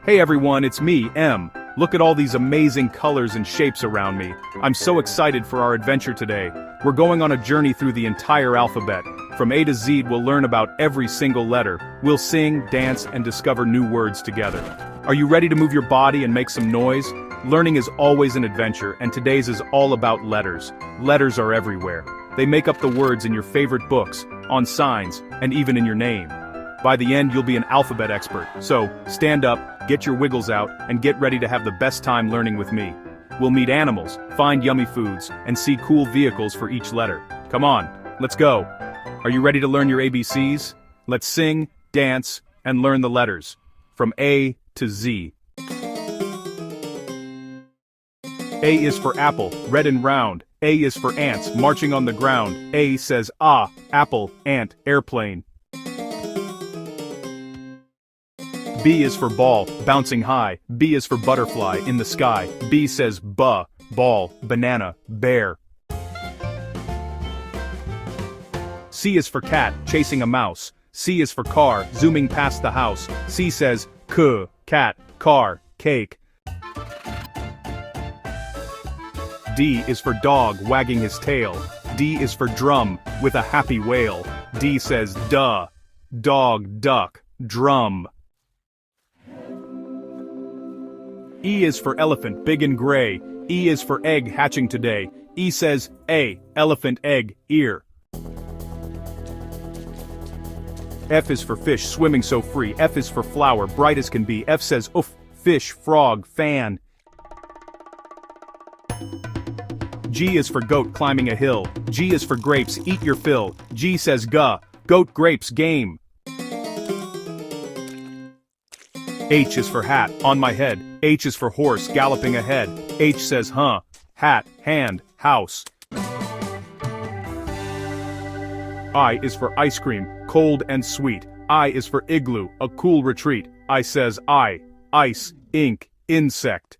Hey everyone, it's me, M. Look at all these amazing colors and shapes around me. I'm so excited for our adventure today. We're going on a journey through the entire alphabet. From A to Z, we'll learn about every single letter. We'll sing, dance, and discover new words together. Are you ready to move your body and make some noise? Learning is always an adventure, and today's is all about letters. Letters are everywhere. They make up the words in your favorite books, on signs, and even in your name. By the end, you'll be an alphabet expert, so stand up, get your wiggles out, and get ready to have the best time learning with me. We'll meet animals, find yummy foods, and see cool vehicles for each letter. Come on, let's go. Are you ready to learn your ABCs? Let's sing, dance, and learn the letters. From A to Z. A is for apple, red and round. A is for ants, marching on the ground. A says ah, apple, ant, airplane. B is for ball, bouncing high. B is for butterfly, in the sky. B says buh, ball, banana, bear. C is for cat, chasing a mouse. C is for car, zooming past the house. C says cat, car, cake. D is for dog, wagging his tail. D is for drum, with a happy wail. D says duh, dog, duck, drum. E is for elephant, big and gray. E is for egg, hatching today. E says A, elephant, egg, ear. F is for fish, swimming so free. F is for flower, bright as can be. F says oof, fish, frog, fan. G is for goat, climbing a hill. G is for grapes, eat your fill. G says goat, grapes, game. H is for hat, on my head. H is for horse, galloping ahead. H says hat, hand, house. I is for ice cream, cold and sweet. I is for igloo, a cool retreat. I says ice, ink, insect.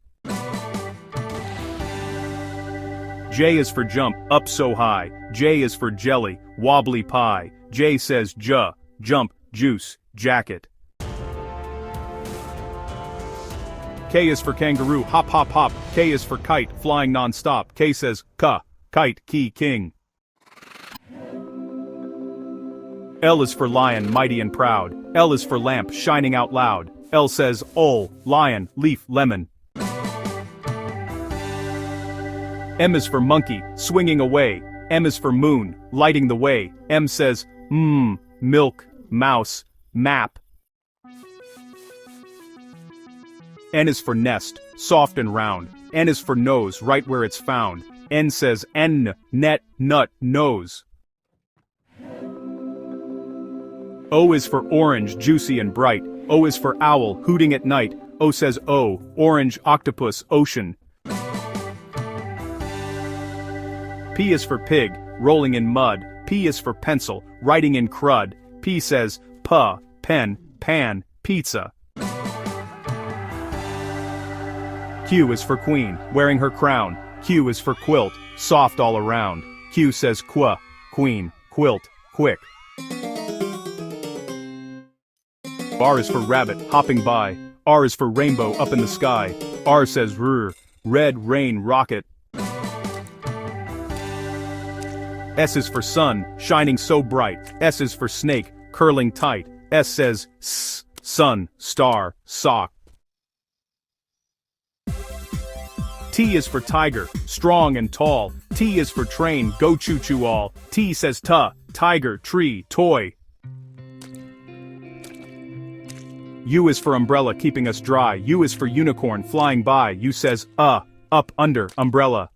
J is for jump, up so high. J is for jelly, wobbly pie. J says jump, juice, jacket. K is for kangaroo, hop hop hop. K is for kite, flying non-stop. K says kite, key, king. L is for lion, mighty and proud. L is for lamp, shining out loud. L says lion, leaf, lemon. M is for monkey, swinging away. M is for moon, lighting the way. M says milk, mouse, map. N is for nest, soft and round. N is for nose, right where it's found. N says net, nut, nose. O is for orange, juicy and bright. O is for owl, hooting at night. O says orange, octopus, ocean. P is for pig, rolling in mud. P is for pencil, writing in crud. P says pen, pan, pizza. Q is for queen, wearing her crown. Q is for quilt, soft all around. Q says queen, quilt, quick. R is for rabbit, hopping by. R is for rainbow, up in the sky. R says red rain rocket. S is for sun, shining so bright. S is for snake, curling tight. S says sun, star, sock. T is for tiger, strong and tall. T is for train, go choo-choo all. T says tiger, tree, toy. U is for umbrella, keeping us dry. U is for unicorn, flying by. U says up, under, umbrella.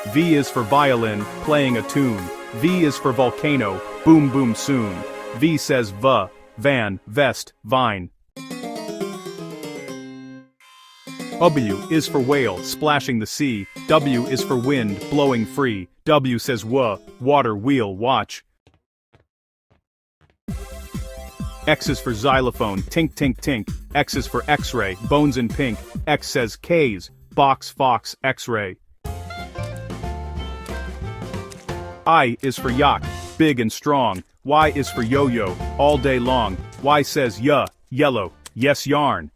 V is for violin, playing a tune. V is for volcano, boom boom soon. V says van, vest, vine. W is for whale, splashing the sea. W is for wind, blowing free. W says water, wheel, watch. X is for xylophone, tink tink tink. X is for x-ray, bones in pink. X says K's, box, fox, x-ray. I is for yacht, big and strong. Y is for yo-yo, all day long. Y says yellow, yes yarn.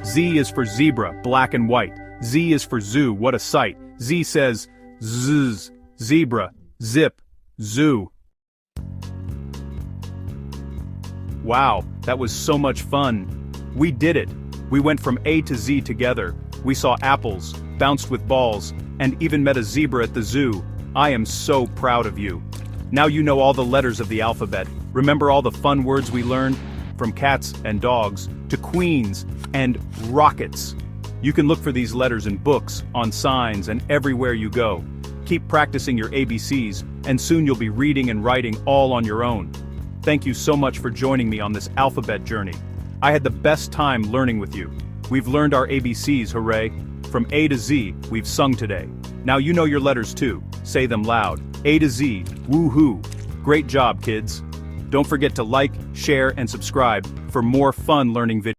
Z is for zebra, black and white. Z is for zoo, what a sight. Z says zzz, zebra, zip, zoo. Wow, that was so much fun. We did it. We went from A to Z together. We saw apples, bounced with balls, and even met a zebra at the zoo. I am so proud of you. Now you know all the letters of the alphabet. Remember all the fun words we learned? From cats and dogs, to queens, and rockets. You can look for these letters in books, on signs, and everywhere you go. Keep practicing your ABCs, and soon you'll be reading and writing all on your own. Thank you so much for joining me on this alphabet journey. I had the best time learning with you. We've learned our ABCs, hooray! From A to Z, we've sung today. Now you know your letters too. Say them loud. A to Z, woohoo! Great job, kids. Don't forget to like, share, and subscribe for more fun learning videos.